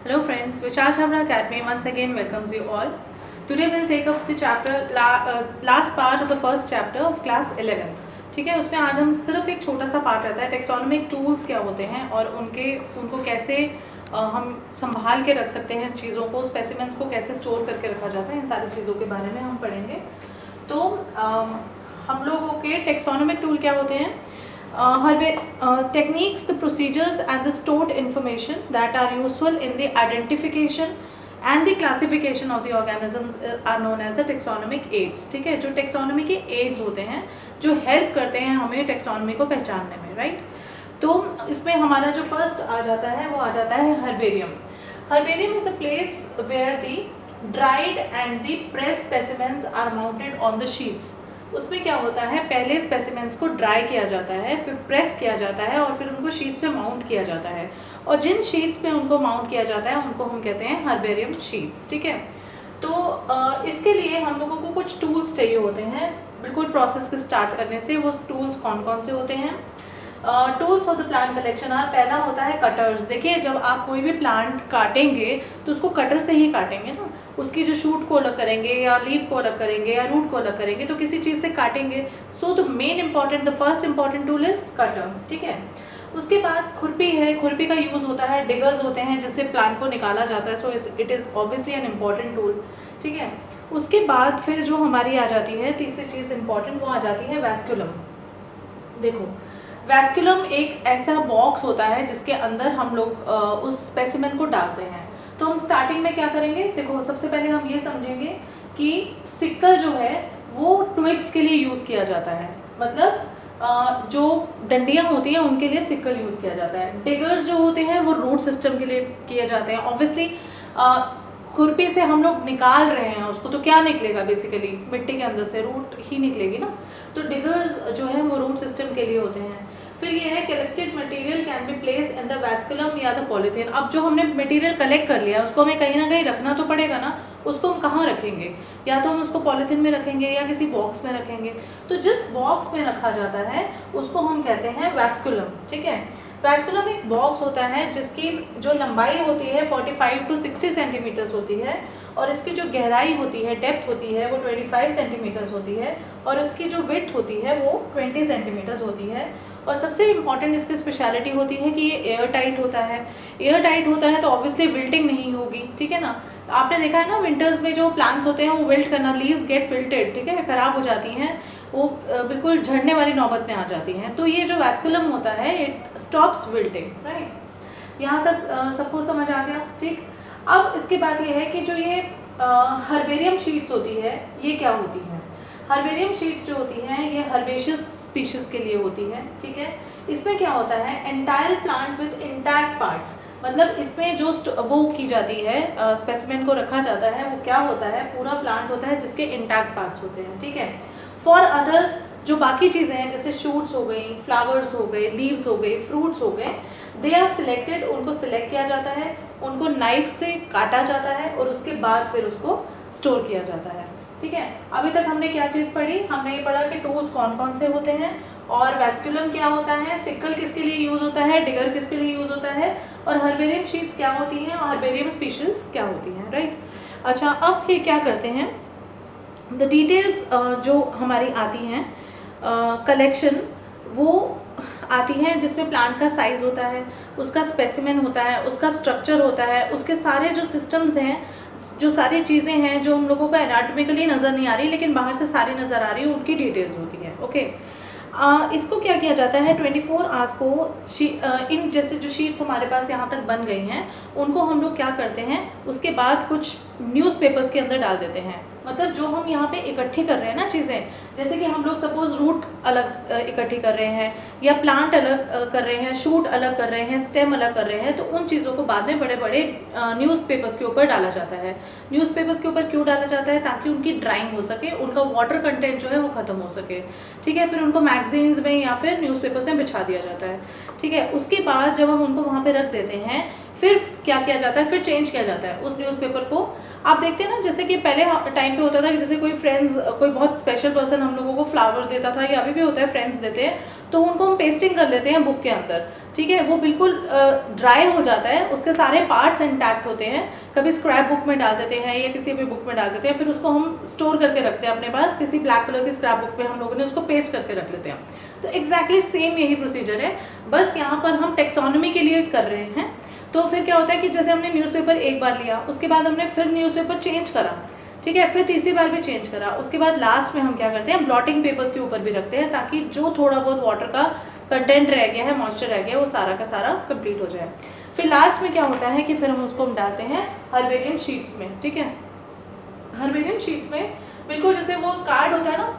Hello friends, Vishal Chhabra Academy once again welcomes you all. Today we'll take up the chapter last part of the first chapter of class 11th. ठीक है, उसमें आज हम सिर्फ एक छोटा सा पार्ट रहता है टेक्सोनोमिक टूल्स क्या होते हैं और उनको कैसे हम संभाल के रख सकते हैं चीज़ों को, स्पेसिमेंट्स को कैसे स्टोर करके रखा जाता है, इन सारी चीज़ों के बारे में हम पढ़ेंगे. तो हम लोगों के टेक्सोनोमिक टूल क्या होते हैं? Techniques, the procedures and the stored information that are useful in the identification and the classification of the organisms are known as the taxonomic aids. ठीक है, जो टेक्सोनोमी के एड्स होते हैं जो हेल्प करते हैं हमें टेक्सोनोमी को पहचानने में, राइट? तो इसमें हमारा जो फर्स्ट आ जाता है वो आ जाता है herbarium. Herbarium is a place where the dried and the press specimens are mounted on the sheets. उसमें क्या होता है, पहले स्पेसिमेंट्स को ड्राई किया जाता है, फिर प्रेस किया जाता है और फिर उनको शीट्स पे माउंट किया जाता है. और जिन शीट्स पे उनको माउंट किया जाता है उनको हम कहते हैं हर्बेरियम शीट्स. ठीक है, तो इसके लिए हम लोगों को कुछ टूल्स चाहिए होते हैं बिल्कुल प्रोसेस के स्टार्ट करने से. वो टूल्स कौन कौन से होते हैं? Tools for the plant collection are, पहला होता है कटर्स. देखिए, जब आप कोई भी प्लांट काटेंगे तो उसको कटर से ही काटेंगे ना. उसकी जो शूट को अलग करेंगे या लीव को अलग करेंगे या रूट को अलग करेंगे तो किसी चीज़ से काटेंगे. So the main important, the first important tool is cutter. ठीक है, उसके बाद खुरपी है. खुरपी का यूज़ होता है, डिगर्स होते हैं जिससे प्लांट को निकाला जाता है. So it is obviously an important tool. ठीक है, उसके बाद फिर जो हमारी आ जाती है तीसरी चीज़ इंपॉर्टेंट, वो आ जाती है वैस्कुलम. देखो, वैस्कुलम एक ऐसा बॉक्स होता है जिसके अंदर हम लोग उस स्पेसिमेन को डालते हैं. तो हम स्टार्टिंग में क्या करेंगे? देखो, सबसे पहले हम ये समझेंगे कि सिक्कल जो है वो ट्विग्स के लिए यूज़ किया जाता है. मतलब जो डंडियाँ होती हैं उनके लिए सिक्कल यूज़ किया जाता है. डिगर्स जो होते हैं वो रूट सिस्टम के लिए किए जाते हैं. ऑब्वियसली खुरपी से हम लोग निकाल रहे हैं उसको तो क्या निकलेगा? बेसिकली मिट्टी के अंदर से रूट ही निकलेगी ना. तो डिगर्स जो है वो रूट सिस्टम के लिए होते हैं. फिर ये है collected material can be place in the vasculum या द पॉलीथीन. अब जो हमने मटेरियल कलेक्ट कर लिया उसको हमें कहीं ना कहीं रखना तो पड़ेगा ना. उसको हम कहाँ रखेंगे? या तो हम उसको पॉलीथीन में रखेंगे या किसी बॉक्स में रखेंगे. तो जिस बॉक्स में रखा जाता है उसको हम कहते हैं वैस्कुलम. ठीक है, वैस्कुलम एक बॉक्स होता है जिसकी जो लंबाई होती है 45 to 60 सेंटीमीटर्स होती है और इसकी जो गहराई होती है, डेप्थ होती है, वो 25 सेंटीमीटर्स होती है और इसकी जो विड्थ होती है वो 20 सेंटीमीटर्स होती है. और सबसे इम्पॉर्टेंट इसकी स्पेशलिटी होती है कि ये एयर टाइट होता है. एयर टाइट होता है तो ऑब्वियसली विल्टिंग नहीं होगी. ठीक है ना, आपने देखा है ना विंटर्स में जो प्लांट्स होते हैं वो विल्ट करना, लीव्स गेट विल्टेड. ठीक है, ख़राब हो जाती हैं, वो बिल्कुल झड़ने वाली नौबत में आ जाती हैं. तो ये जो वैस्कुलम होता है इट स्टॉप्स विल्टिंग. राइट, यहाँ तक सबको समझ आ गया? ठीक, अब इसके बाद ये है कि जो ये हर्बेरियम शीट्स होती है ये क्या होती है? हर्बेरियम शीट्स जो होती हैं ये हर्बेशियस स्पीशीज़ के लिए होती है. ठीक है, इसमें क्या होता है, entire plant with intact parts. मतलब इसमें जो वो की जाती है, स्पेसिमेन को रखा जाता है, वो क्या होता है, पूरा प्लांट होता है जिसके इंटैक्ट पार्ट्स होते हैं. ठीक है, फॉर अदर्स जो बाकी चीज़ें हैं जैसे शूट्स हो गई, फ्लावर्स हो गए, लीव्स हो गए, फ्रूट्स हो गए, दे आर सिलेक्टेड. उनको सिलेक्ट किया जाता है, उनको नाइफ से काटा जाता है और उसके बाद फिर उसको स्टोर किया जाता है. ठीक है, अभी तक हमने क्या चीज़ पढ़ी? हमने ये पढ़ा कि टूल्स कौन कौन से होते हैं और वैस्कुलम क्या होता है, सिक्कल किसके लिए यूज़ होता है, डिगर किसके लिए यूज़ होता है और हर्बेरियम शीट्स क्या होती हैं और हर्बेरियम स्पीशीज़ क्या होती हैं. राइट, अच्छा, अब ये क्या करते हैं, द डिटेल्स जो हमारी आती हैं कलेक्शन, वो आती हैं जिसमें प्लांट का साइज़ होता है, उसका स्पेसिमेन होता है, उसका स्ट्रक्चर होता है, उसके सारे जो सिस्टम्स हैं, जो सारी चीज़ें हैं जो हम लोगों को एनाटॉमिकली नज़र नहीं आ रही लेकिन बाहर से सारी नज़र आ रही है, उनकी डिटेल्स होती है. ओके, इसको क्या किया जाता है, 24 आवर्स को इन जैसे जो शीट्स हमारे पास यहाँ तक बन गई हैं उनको हम लोग क्या करते हैं, उसके बाद कुछ न्यूज़पेपर्स के अंदर डाल देते हैं. मतलब जो हम यहाँ पे इकट्ठी कर रहे हैं ना चीज़ें, जैसे कि हम लोग सपोज रूट अलग इकट्ठी कर रहे हैं या प्लांट अलग कर रहे हैं, शूट अलग कर रहे हैं, स्टेम अलग कर रहे हैं, तो उन चीज़ों को बाद में बड़े बड़े न्यूज़पेपर्स के ऊपर डाला जाता है. न्यूज़पेपर्स के ऊपर क्यों डाला जाता है? ताकि उनकी ड्राइंग हो सके, उनका वाटर कंटेंट जो है वो ख़त्म हो सके. ठीक है, फिर उनको मैगजीन्स में या फिर न्यूज़पेपर्स में बिछा दिया जाता है. ठीक है, उसके बाद जब हम उनको वहाँ पर रख देते हैं फिर क्या किया जाता है, फिर चेंज किया जाता है उस न्यूज़पेपर को। आप देखते हैं ना, जैसे कि पहले टाइम पे होता था कि जैसे कोई फ्रेंड्स, कोई बहुत स्पेशल पर्सन हम लोगों को फ्लावर देता था, या अभी भी होता है, फ्रेंड्स देते हैं, तो उनको हम पेस्टिंग कर लेते हैं बुक के अंदर, ठीक है। वो बिल्कुल ड्राई हो जाता है, उसके सारे पार्ट्स इंटैक्ट होते हैं, कभी स्क्रैप बुक में डाल देते हैं या किसी भी बुक में डाल देते हैं, फिर उसको हम स्टोर करके रखते हैं अपने पास, किसी ब्लैक कलर की स्क्रैप बुक पे हम लोगों ने उसको पेस्ट करके रख लेते हैं। तो एग्जैक्टली सेम यही प्रोसीजर है, बस यहाँ पर हम टेक्सोनॉमी के लिए कर रहे हैं। तो फिर क्या होता है कि जैसे हमने न्यूज़पेपर एक बार लिया, उसके बाद हमने फिर न्यूज़पेपर चेंज करा, ठीक है, फिर तीसरी बार भी चेंज करा, उसके बाद लास्ट में हम क्या करते हैं, ब्लॉटिंग पेपर्स के ऊपर भी रखते हैं, ताकि जो थोड़ा बहुत वाटर का कंटेंट रह गया है, मॉइस्चर रह गया है, वो सारा का सारा कंप्लीट हो जाए। फिर लास्ट में क्या होता है कि फिर हम उसको डालते हैं हर्बेरियम शीट्स में, ठीक है। हर्बेरियम शीट्स में बिल्कुल जैसे वो कार्ड होता है ना,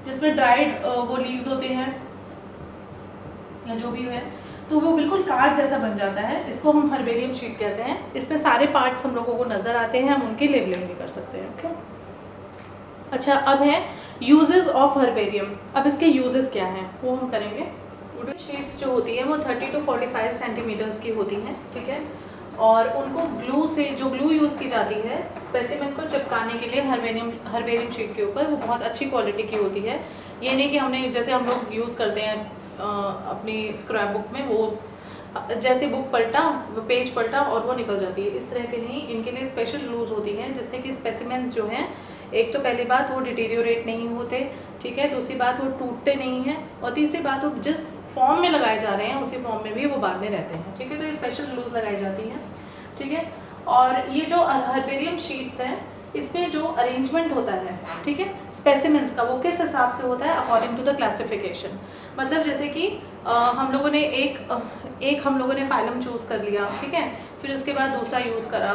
जिसमें ड्राइड वो लीव्स होते हैं या जो भी है, तो वो बिल्कुल कार्ड जैसा बन जाता है, इसको हम हर्बेरियम शीट कहते हैं। इसमें सारे पार्ट्स हम लोगों को नज़र आते हैं, हम उनकी लेबलिंग भी कर सकते हैं, ओके। अच्छा, अब है यूजेस ऑफ हर्बेरियम। अब इसके यूजेस क्या हैं वो हम करेंगे। वुडन शीट्स जो होती है वो 30 to 45 सेंटीमीटर्स की होती हैं, ठीक है, और उनको ग्लू से, जो ग्लू यूज़ की जाती है स्पेसिमेन को चिपकाने के लिए हर्बेरियम शीट के ऊपर, वो बहुत अच्छी क्वालिटी की होती है। ये नहीं कि हमने, जैसे हम लोग यूज़ करते हैं अपनी स्क्रैप बुक में, वो जैसे बुक पलटा, पेज पलटा और वो निकल जाती है, इस तरह के नहीं। इनके लिए स्पेशल ग्लूज होती हैं, जिससे कि स्पेसिमेंस जो हैं, एक तो पहली बात वो डिटेरियोरेट नहीं होते, ठीक है, दूसरी बात वो टूटते नहीं हैं, और तीसरी बात वो जिस फॉर्म में लगाए जा रहे हैं उसी फॉर्म में भी वो बाद में रहते हैं, ठीक है। तो ये स्पेशल ग्लूज लगाई जाती हैं, ठीक है। और ये जो हर्बेरियम शीट्स हैं, इसमें जो अरेंजमेंट होता है, ठीक है, स्पेसिमेंस का, वो किस हिसाब से होता है, अकॉर्डिंग टू द क्लासिफिकेशन। मतलब जैसे कि हम लोगों ने एक हम लोगों ने फाइलम चूज़ कर लिया, ठीक है, फिर उसके बाद दूसरा यूज़ करा,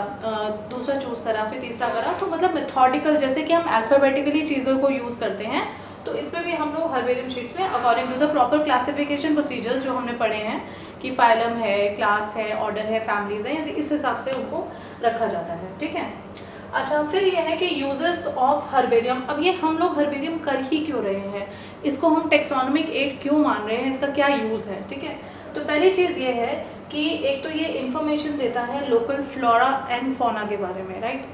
दूसरा चूज़ करा, फिर तीसरा करा, तो मतलब मेथोडिकल, जैसे कि हम अल्फ़ाबेटिकली चीज़ों को यूज़ करते हैं, तो इसमें भी हम लोग हर्बेरियम शीट्स में according to the proper classification procedures जो हमने पढ़े हैं कि फाइलम है, क्लास है, ऑर्डर है, फैमिलीज है, इस हिसाब से उनको रखा जाता है, ठीक है। अच्छा, फिर ये है कि यूजेस ऑफ हर्बेरियम। अब ये हम लोग हर्बेरियम कर ही क्यों रहे हैं, इसको हम टेक्सोनोमिक एड क्यों मान रहे हैं, इसका क्या यूज़ है, ठीक है। तो पहली चीज़ ये है कि एक तो ये इंफॉर्मेशन देता है लोकल फ्लोरा एंड फौना के बारे में, राइट।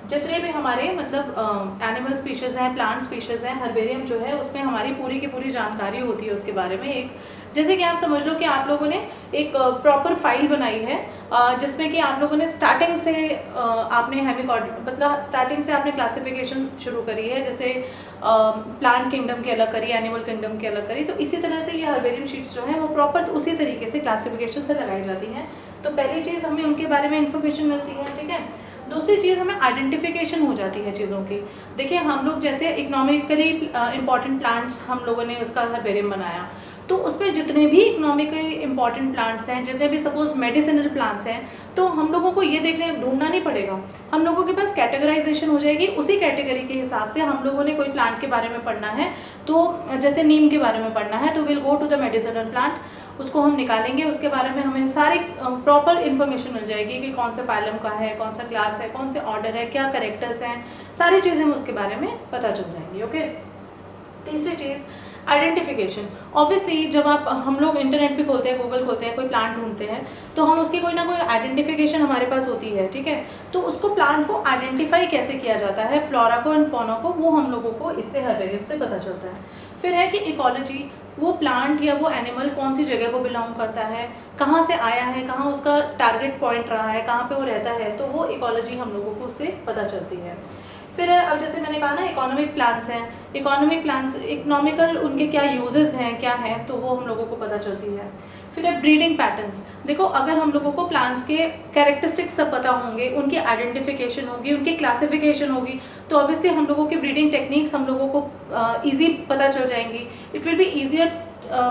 जितने भी हमारे मतलब एनिमल स्पीशीज़ हैं, प्लांट स्पीशीज़ हैं, हर्बेरियम जो है उसमें हमारी पूरी की पूरी जानकारी होती है उसके बारे में। एक जैसे कि आप समझ लो कि आप लोगों ने एक प्रॉपर फाइल बनाई है, जिसमें कि आप लोगों ने स्टार्टिंग से आपने मतलब स्टार्टिंग से आपने क्लासिफिकेशन शुरू करी है, जैसे प्लांट किंगडम की अलग करी, एनिमल किंगडम की अलग करी, तो इसी तरह से ये हर्बेरियम शीट्स जो हैं वो प्रॉपर उसी तरीके से क्लासिफिकेशन से लगाई जाती हैं। तो पहली चीज़ हमें उनके बारे में इंफॉर्मेशन मिलती है, ठीक है। दूसरी चीज़ हमें आइडेंटिफिकेशन हो जाती है चीज़ों की। देखिए, हम लोग जैसे इकोनॉमिकली इम्पॉर्टेंट प्लांट्स हम लोगों ने उसका हर्बेरियम बनाया, तो उसमें जितने भी इकोनॉमिकली इम्पॉर्टेंट प्लांट्स हैं, जितने भी सपोज मेडिसिनल प्लांट्स हैं, तो हम लोगों को ये ढूंढना नहीं पड़ेगा, हम लोगों के पास कैटेगराइजेशन हो जाएगी। उसी कैटेगरी के हिसाब से हम लोगों ने कोई प्लांट के बारे में पढ़ना है, तो जैसे नीम के बारे में पढ़ना है, तो will go to the medicinal plant, उसको हम निकालेंगे, उसके बारे में हमें सारी प्रॉपर इन्फॉर्मेशन मिल जाएगी कि कौन सा फाइलम का है, कौन सा क्लास है, कौन से ऑर्डर है, क्या करेक्टर्स हैं, सारी चीज़ें हमें उसके बारे में पता चल जाएंगी, ओके। तीसरी चीज़ आइडेंटिफिकेशन। ऑब्वियसली जब हम लोग इंटरनेट भी खोलते हैं, गूगल खोलते हैं, कोई प्लांट ढूंढते हैं, तो हम उसकी कोई ना कोई आइडेंटिफिकेशन हमारे पास होती है, ठीक है। तो उसको प्लांट को आइडेंटिफाई कैसे किया जाता है, फ्लोरा को एंड फौना को, वो हम लोगों को इससे हर्बेरियम से पता चलता है। फिर है कि इकोलॉजी, वो प्लांट या वो एनिमल कौन सी जगह को बिलोंग करता है, कहाँ से आया है, कहाँ उसका टारगेट पॉइंट रहा है, कहाँ पे वो रहता है, तो वो इकोलॉजी हम लोगों को उससे पता चलती है। फिर अब जैसे मैंने कहा ना, इकोनॉमिक प्लांट्स हैं, इकोनॉमिक प्लांट्स इकोनॉमिकल उनके क्या यूजेस हैं, क्या हैं, तो वो हम लोगों को पता चलती है। फिर है ब्रीडिंग पैटर्न्स। देखो, अगर हम लोगों को प्लांट्स के कैरेक्टरिस्टिक्स सब पता होंगे, उनकी आइडेंटिफिकेशन होगी, उनकी क्लासिफिकेशन होगी, तो ऑब्वियसली हम लोगों की ब्रीडिंग टेक्निक्स हम लोगों को ईजी पता चल जाएंगी। It will be easier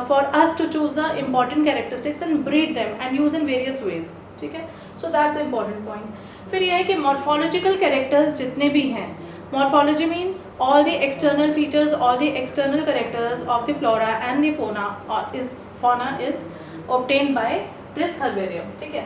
for us to choose the important characteristics and breed them and use in various ways, ठीक है। So that's important point. फिर यह है कि मॉर्फोलॉजिकल कैरेक्टर्स जितने भी हैं, morphology means all the external features, all the external characters of the flora and the fauna is obtained by this herbarium, ठीक है।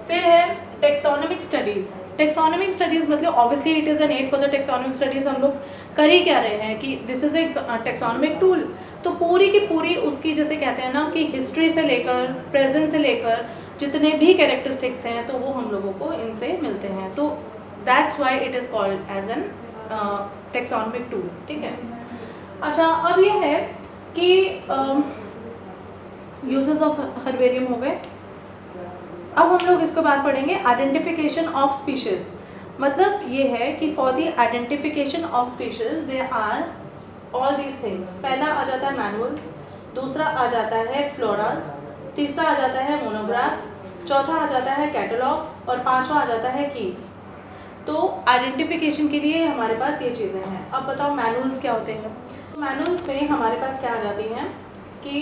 फिर है टेक्सोनोमिक स्टडीज़। टेक्सोनोमिक स्टडीज़ मतलब obviously it is an aid for the taxonomic studies. हम लोग कर ही क्या रहे हैं कि this is a taxonomic tool, तो पूरी की पूरी उसकी जैसे कहते हैं ना कि हिस्ट्री से लेकर प्रेजेंट से लेकर जितने भी कैरेक्टरिस्टिक्स हैं तो वो हम लोगों को इनसे मिलते हैं। तो that's why it is called as an taxonomic tool, ठीक है। अच्छा, अब ये है कि यूजेस ऑफ हर्बेरियम हो गए। अब हम लोग इसके बाद पढ़ेंगे आइडेंटिफिकेशन ऑफ स्पीशीज़। मतलब ये है कि for the identification of species they are all these things. पहला आ जाता है मैनुअल्स, दूसरा आ जाता है फ्लोरास, तीसरा आ जाता है मोनोग्राफ, चौथा आ जाता है कैटलॉग्स और पांचवा आ जाता है कीज। तो आइडेंटिफिकेशन के लिए हमारे पास ये चीज़ें हैं। अब बताओ मैनुअल्स क्या होते हैं। तो मैनुअल्स में हमारे पास क्या आ जाती हैं कि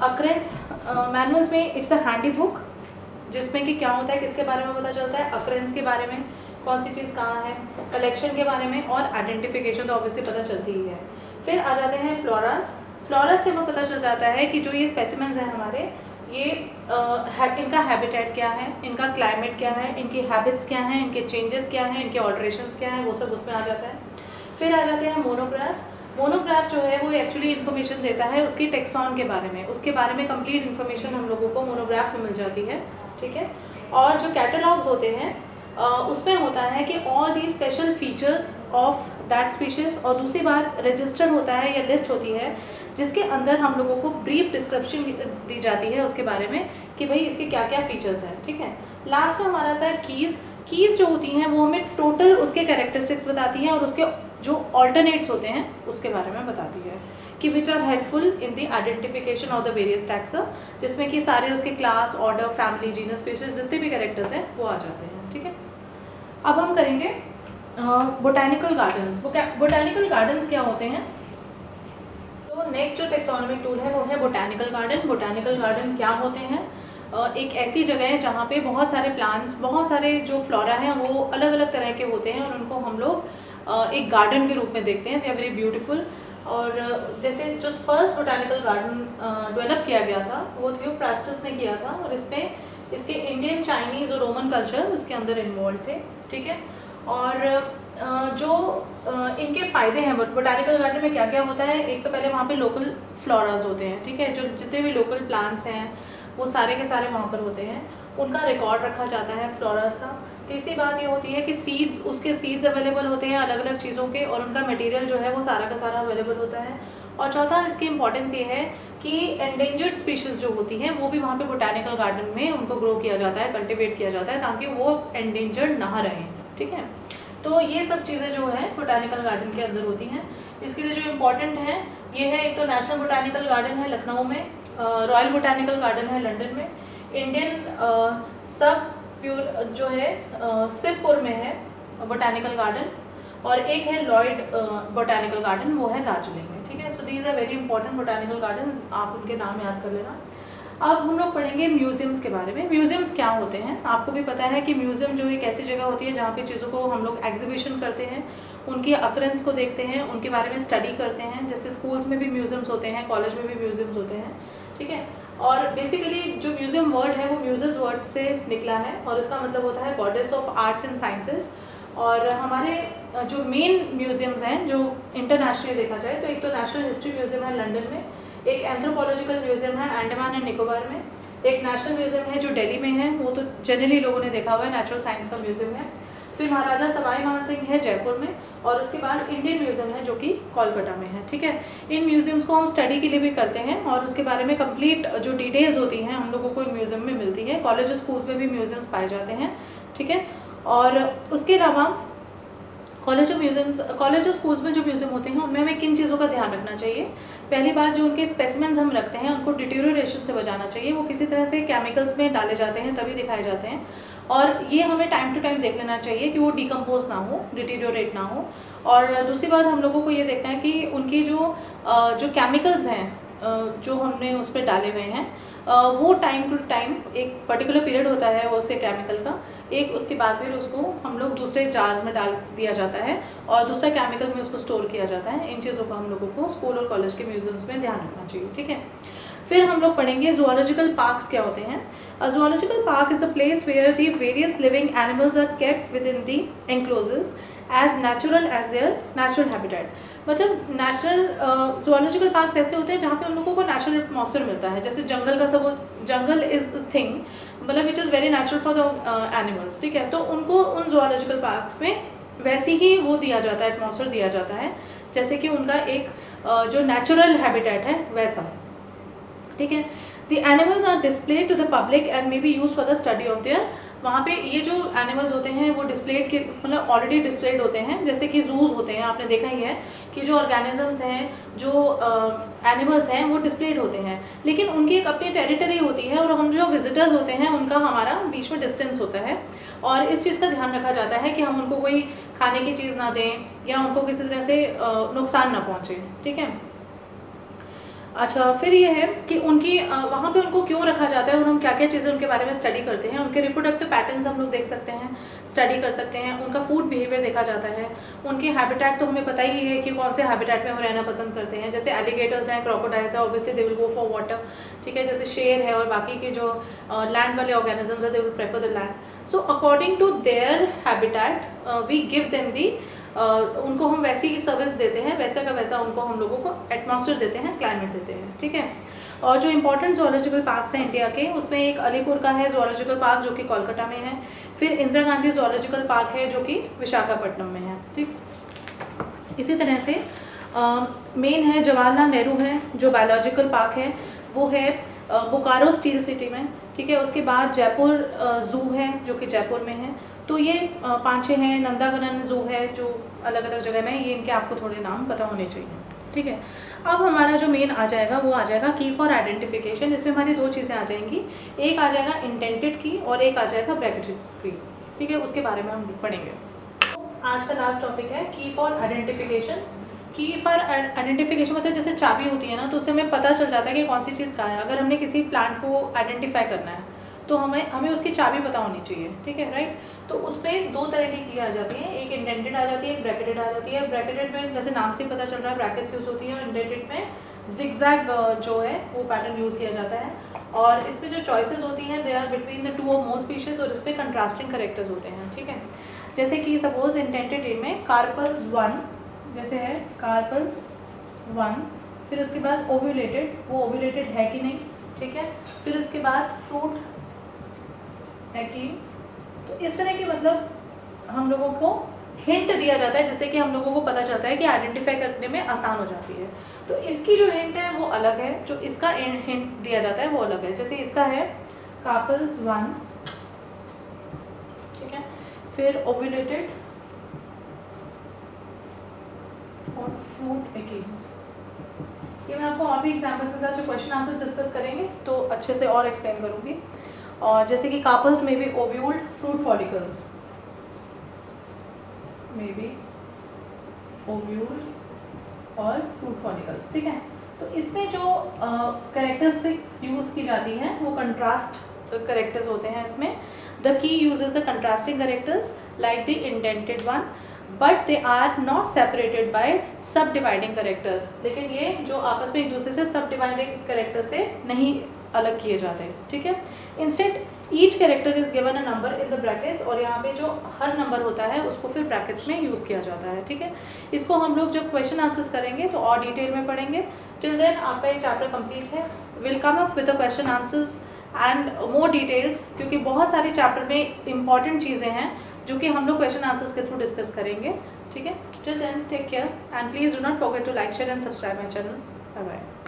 अक्रेंस मैनुअल्स में इट्स अ हैंडी बुक जिसमें कि क्या होता है, किसके बारे में पता चलता है, अक्रेंस के बारे में, कौन सी चीज़ कहाँ है, कलेक्शन के बारे में, और आइडेंटिफिकेशन तो ऑब्वियसली पता चलती ही है। फिर आ जाते हैं फ्लोरास। फ्लोरास से हमें पता चल जाता है कि जो ये स्पेसिमेंस हैं हमारे, ये इनका हैबिटेट क्या है, इनका क्लाइमेट क्या है, इनकी हैबिट्स क्या हैं, इनके चेंजेस क्या हैं, इनके ऑल्ट्रेशंस क्या हैं, वो सब उसमें आ जाता है। फिर आ जाते हैं मोनोग्राफ। मोनोग्राफ जो है वो एक्चुअली इन्फॉर्मेशन देता है उसकी टेक्सॉन के बारे में, उसके बारे में कंप्लीट इन्फॉर्मेशन हम लोगों को मोनोग्राफ में मिल जाती है, ठीक है। और जो कैटलॉग्स होते हैं उसमें होता है कि all the special features of that species, और दूसरी बात रजिस्टर होता है या लिस्ट होती है जिसके अंदर हम लोगों को ब्रीफ डिस्क्रिप्शन दी जाती है उसके बारे में कि भाई इसके क्या क्या फीचर्स हैं, ठीक है। लास्ट में हमारा आता है कीज़। कीज़ जो होती हैं वो हमें टोटल उसके कैरेक्टरिस्टिक्स बताती हैं और उसके जो ऑल्टरनेट्स होते हैं उसके बारे में बताती है कि which are helpful in the identification of the various taxa, जिसमें कि सारे उसके class, order, family, genus, species जितने भी कैरेक्टर्स हैं वो आ जाते हैं, ठीक है। अब हम करेंगे बोटैनिकल गार्डन्स। बोटैनिकल गार्डन्स क्या होते हैं। तो नेक्स्ट जो टेक्सोनोमिक टूल है वो है बोटैनिकल गार्डन। बोटैनिकल गार्डन क्या होते हैं, एक ऐसी जगह है जहाँ पे बहुत सारे प्लांट्स, बहुत सारे जो फ्लोरा हैं वो अलग अलग तरह के होते हैं और उनको हम लोग एक गार्डन के रूप में देखते हैं। They are very beautiful. और जैसे जो फर्स्ट बोटैनिकल गार्डन डेवलप किया गया था वो थियोफ्रास्टस ने किया था, और इसमें इसके इंडियन, चाइनीज़ और रोमन कल्चर उसके अंदर इन्वॉल्व थे, ठीक है। और जो इनके फ़ायदे हैं बोटैनिकल गार्डन में क्या क्या होता है, एक तो पहले वहाँ पे लोकल फ्लोराज होते हैं, ठीक है। जो जितने भी लोकल प्लांट्स हैं वो सारे के सारे वहाँ पर होते हैं, उनका रिकॉर्ड रखा जाता है फ्लोराज का। तीसरी बात ये होती है कि सीड्स, उसके सीड्स अवेलेबल होते हैं अलग अलग चीज़ों के, और उनका मटेरियल जो है वो सारा का सारा अवेलेबल होता है। और चौथा इसकी इंपॉर्टेंस ये है कि एंडेंजर्ड स्पीशीज़ जो होती हैं वो भी वहाँ पे बोटैनिकल गार्डन में उनको ग्रो किया जाता है, कल्टिवेट किया जाता है ताकि वो एंडेंजर्ड ना रहें, ठीक है। तो ये सब चीज़ें जो हैं बोटैनिकल गार्डन के अंदर होती हैं। इसके लिए जो इम्पोर्टेंट है ये है, एक तो नेशनल बोटैनिकल गार्डन है लखनऊ में, रॉयल बोटैनिकल गार्डन है लंदन में, इंडियन सब प्योर जो है सिरपुर में है बोटैनिकल गार्डन, और एक है लॉयड बोटैनिकल गार्डन, वो है दार्जिलिंग में, ठीक है। So these are very important botanical garden, आप उनके नाम याद कर लेना। अब हम लोग पढ़ेंगे म्यूज़ियम्स के बारे में। म्यूज़ियम्स क्या होते हैं, आपको भी पता है कि म्यूज़ियम जो एक ऐसी जगह होती है जहाँ पे चीज़ों को हम लोग एग्जीबिशन करते हैं, उनकी अकरेंस को देखते हैं, उनके बारे में स्टडी करते हैं। जैसे स्कूल्स में भी म्यूज़ियम्स होते हैं, कॉलेज में भी म्यूज़ियम्स होते हैं, ठीक है। और बेसिकली जो म्यूज़ियम वर्ड है वो म्यूज़स वर्ड से निकला है और इसका मतलब होता है goddess of arts and sciences. और हमारे जो मेन म्यूज़ियम्स हैं जो इंटरनेशनली देखा जाए तो एक तो नेशनल हिस्ट्री म्यूज़ियम है लंदन में, एक एंथ्रोपोलॉजिकल म्यूज़ियम है अंडमान एंड निकोबार में, एक नेशनल म्यूज़ियम है जो दिल्ली में है, वो तो जनरली लोगों ने देखा हुआ है, नेचुरल साइंस का म्यूज़ियम है। फिर महाराजा सवाई मान सिंह है जयपुर में, और उसके बाद इंडियन म्यूज़ियम है जो कि कोलकाता में है, ठीक है। इन म्यूज़ियम्स को हम स्टडी के लिए भी करते हैं और उसके बारे में कंप्लीट जो डिटेल्स होती हैं हम लोगों को म्यूज़ियम में मिलती है। कॉलेज और स्कूल्स में भी म्यूज़ियम्स पाए जाते हैं, ठीक है। और उसके अलावा कॉलेज और स्कूल्स में जो म्यूज़ियम होते हैं उनमें हमें किन चीज़ों का ध्यान रखना चाहिए। पहली बात, जो उनके स्पेसिमेंस हम रखते हैं उनको डिटेरियोरेशन से बचाना चाहिए, वो किसी तरह से केमिकल्स में डाले जाते हैं तभी दिखाए जाते हैं, और ये हमें टाइम टू टाइम देख लेना चाहिए कि वो डिकम्पोज ना हो, डिटेरियोरेट ना हो। और दूसरी बात, हम लोगों को ये देखना है कि उनकी जो केमिकल्स हैं जो हमने उस पर डाले हुए हैं वो टाइम टू टाइम एक पर्टिकुलर पीरियड होता है वो उससे केमिकल का, एक उसके बाद फिर उसको हम लोग दूसरे जार्स में डाल दिया जाता है और दूसरा केमिकल में उसको स्टोर किया जाता है। इन चीज़ों का हम लोगों को स्कूल और कॉलेज के म्यूज़ियम्स में ध्यान रखना चाहिए, ठीक है। फिर हम लोग पढ़ेंगे zoological parks क्या होते हैं. A zoological park is a place where the various living animals are kept within the enclosures as natural as their natural habitat. मतलब नेचुरल zoological parks ऐसे होते हैं जहाँ पे उन लोगों को नेचुरल एटमॉस्फेयर मिलता है. जैसे जंगल का सब, जंगल इज़ द थिंग, मतलब which is very natural for the animals. ठीक है, तो उनको उन zoological parks में वैसी ही वो दिया जाता है, एटमॉस्फेयर दिया जाता है जैसे कि उनका एक जो नेचुरल हैबिटेट है वैसा. ठीक है. The animals are displayed to the public and may be use for the study of their. वहाँ पे ये जो एनिमल्स होते हैं वो डिस्प्लेड के मतलब ऑलरेडी डिस्प्लेड होते हैं. जैसे कि जूज होते हैं, आपने देखा ही है कि जो ऑर्गेनिजम्स हैं, जो एनिमल्स हैं वो डिस्प्लेड होते हैं, लेकिन उनकी एक अपनी टेरिटरी होती है और हम जो विजिटर्स होते हैं उनका हमारा बीच में डिस्टेंस होता है. और इस चीज़ का ध्यान रखा जाता है कि हम उनको कोई खाने की चीज़ ना दें या उनको किसी तरह से नुकसान ना पहुँचे. ठीक है. अच्छा, फिर ये है कि उनकी वहाँ पे उनको क्यों रखा जाता है और हम क्या क्या चीज़ें उनके बारे में स्टडी करते हैं. उनके रिप्रोडक्टिव पैटर्न्स हम लोग देख सकते हैं, स्टडी कर सकते हैं. उनका फूड बिहेवियर देखा जाता है. उनके हैबिटेट तो हमें पता ही है कि कौन से हैबिटेट में वो रहना पसंद करते हैं. जैसे एलिगेटर्स हैं, क्रोकोडाइल्स हैं, obviously they will go for water. ठीक है. जैसे शेर है और बाकी के जो लैंड वाले ऑर्गेनिजम्स हैं, they will prefer the land. So according to their habitat we give them the उनको हम वैसी सर्विस देते हैं, वैसा का वैसा उनको हम लोगों को एटमॉस्फेयर देते हैं, क्लाइमेट देते हैं. ठीक है. और जो इंपॉर्टेंट जोलॉजिकल पार्क्स हैं इंडिया के, उसमें एक अलीपुर का है जोलॉजिकल पार्क जो कि कोलकाता में है. फिर इंदिरा गांधी जोलॉजिकल पार्क है जो कि विशाखापट्टनम में है. ठीक. इसी तरह से मेन है जवाहरलाल नेहरू है जो बायोलॉजिकल पार्क है, वो है बोकारो स्टील सिटी में. ठीक है. उसके बाद जयपुर जू है जो कि जयपुर में है. तो ये 5-6 हैं. नंदागनन जू है जो अलग अलग जगह में, ये इनके आपको थोड़े नाम पता होने चाहिए. ठीक है. अब हमारा जो मेन आ जाएगा वो आ जाएगा की फॉर आइडेंटिफिकेशन. इसमें हमारी 2 चीज़ें आ जाएंगी, एक आ जाएगा इंडेंटेड की और एक आ जाएगा ब्रैकेटेड की. ठीक है. उसके बारे में हम पढ़ेंगे. तो आज का लास्ट टॉपिक है की फॉर आइडेंटिफिकेशन. की फॉर आइडेंटिफिकेशन मतलब जैसे चाबी होती है ना, तो उससे हमें पता चल जाता है कि कौन सी चीज़ कहाँ है. अगर हमने किसी प्लांट को आइडेंटिफाई करना है तो हमें उसकी चाबी पता होनी चाहिए. ठीक है. राइट. तो उसमें 2 तरह की आ जाती हैं, एक इंडेंटेड आ जाती है, एक ब्रैकेटेड आ जाती है. ब्रैकेटेड में जैसे नाम से पता चल रहा है ब्रैकेट्स यूज़ होती हैं, और इंडेंटेड में जिगजैग जो है वो पैटर्न यूज़ किया जाता है. और इसमें जो चॉइसेस होती हैं दे आर बिटवीन द 2 और मोर स्पीशीज, और इसमें कंट्रास्टिंग करेक्टर्स होते हैं. ठीक है. जैसे कि सपोज इंडेंटेड में कार्पल्स 1 जैसे है, कार्पल्स 1, फिर उसके बाद ओव्यूलेटेड, वो ओव्यूलेटेड है कि नहीं. ठीक है. फिर उसके बाद फ्रूट एकीम्स. तो इस तरह के मतलब हम लोगों को हिंट दिया जाता है जिससे कि हम लोगों को पता चलता है कि आइडेंटिफाई करने में आसान हो जाती है. तो इसकी जो हिंट है वो अलग है, जो इसका हिंट दिया जाता है वो अलग है. जैसे इसका है कार्पल्स 1. ठीक है. फिर ओव्यूलेटेड और फ्रूट एकीम्स. ये मैं आपको और भी एग्जाम्पल्स के साथ जो क्वेश्चन आंसर डिस्कस करेंगे तो अच्छे से और एक्सप्लेन करूँगी. और जैसे कि कार्पल्स में भी ओव्यूल्ड फ्रूट फॉलिकल्स, में भी ओव्यूल्ड और फ्रूट फॉलिकल्स. ठीक है. तो इसमें जो कैरेक्टरिस्टिक्स यूज़ की जाती हैं वो कंट्रास्ट कैरेक्टर्स होते हैं. इसमें the key uses the contrasting characters like the indented one, but they are not separated by sub dividing characters. लेकिन ये जो आपस में एक दूसरे से सब डिवाइडिंग कैरेक्टर से नहीं अलग किए जाते हैं. ठीक है. Instead each character is given a number in the brackets, और यहाँ पे जो हर नंबर होता है उसको फिर ब्रैकेट्स में यूज़ किया जाता है. ठीक है. इसको हम लोग जब क्वेश्चन आंसर्स करेंगे तो और डिटेल में पढ़ेंगे. टिल देन आपका ये चैप्टर कंप्लीट है. Will come up with the question answers and more details, क्योंकि बहुत सारे चैप्टर में इंपॉर्टेंट चीज़ें हैं जो कि हम लोग क्वेश्चन आंसर्स के थ्रू डिस्कस करेंगे. ठीक है. Till then take care and please do not forget to like, share and subscribe my channel. Bye bye.